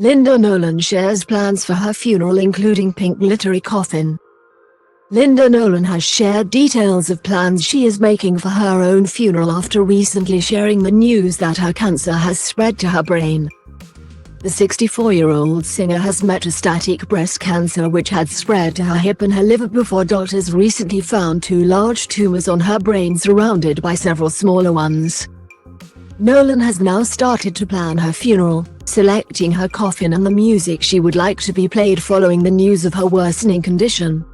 Linda Nolan shares plans for her funeral, including pink glittery coffin. Linda Nolan has shared details of plans she is making for her own funeral after recently sharing the news that her cancer has spread to her brain. The 64-year-old singer has metastatic breast cancer which had spread to her hip and her liver before doctors recently found two large tumours on her brain surrounded by several smaller ones. Nolan has now started to plan her funeral, selecting her coffin and the music she would like to be played following the news of her worsening condition.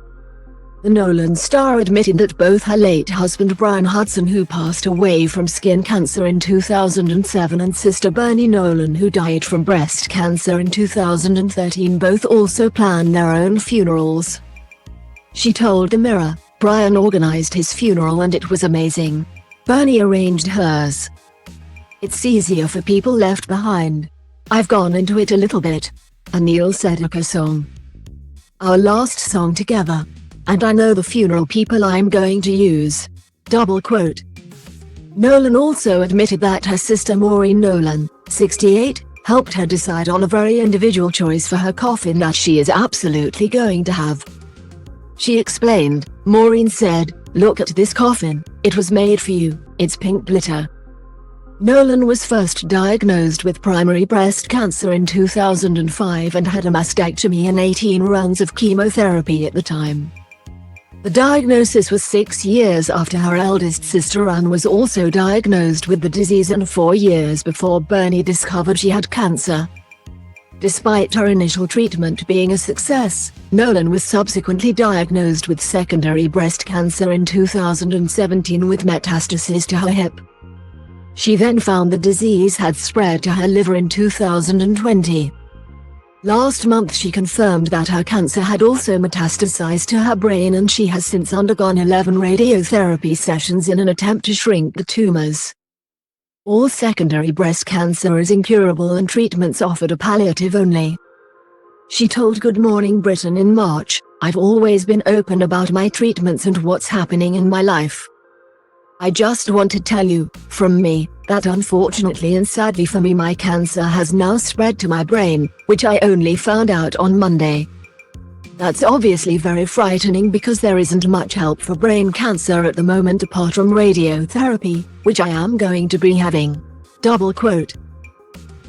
The Nolan star admitted that both her late husband Brian Hudson, who passed away from skin cancer in 2007, and sister Bernie Nolan, who died from breast cancer in 2013, both also plan their own funerals. She told The Mirror, "Brian organized his funeral and it was amazing. Bernie arranged hers. It's easier for people left behind. I've gone into it a little bit," Anil said of her song. "Our last song together. And I know the funeral people I'm going to use." Double quote. Nolan also admitted that her sister Maureen Nolan, 68, helped her decide on a very individual choice for her coffin that she is absolutely going to have. She explained, "Maureen said, 'Look at this coffin, it was made for you, it's pink glitter.'" Nolan was first diagnosed with primary breast cancer in 2005 and had a mastectomy and 18 rounds of chemotherapy at the time. The diagnosis was 6 years after her eldest sister Anne was also diagnosed with the disease and 4 years before Bernie discovered she had cancer. Despite her initial treatment being a success, Nolan was subsequently diagnosed with secondary breast cancer in 2017 with metastasis to her hip. She then found the disease had spread to her liver in 2020. Last month she confirmed that her cancer had also metastasized to her brain, and she has since undergone 11 radiotherapy sessions in an attempt to shrink the tumors. All secondary breast cancer is incurable and treatments offered are palliative only. She told Good Morning Britain in March, "I've always been open about my treatments and what's happening in my life. I just want to tell you, from me, that unfortunately and sadly for me my cancer has now spread to my brain, which I only found out on Monday. That's obviously very frightening because there isn't much help for brain cancer at the moment apart from radiotherapy, which I am going to be having." Double quote.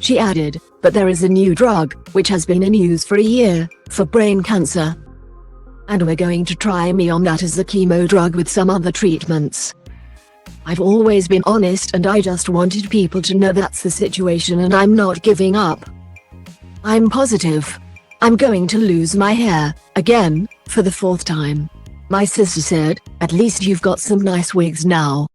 She added, "But there is a new drug, which has been in use for a year, for brain cancer. And we're going to try me on that as a chemo drug with some other treatments. I've always been honest and I just wanted people to know that's the situation and I'm not giving up. I'm positive. I'm going to lose my hair, again, for the 4th time." My sister said, "At least you've got some nice wigs now."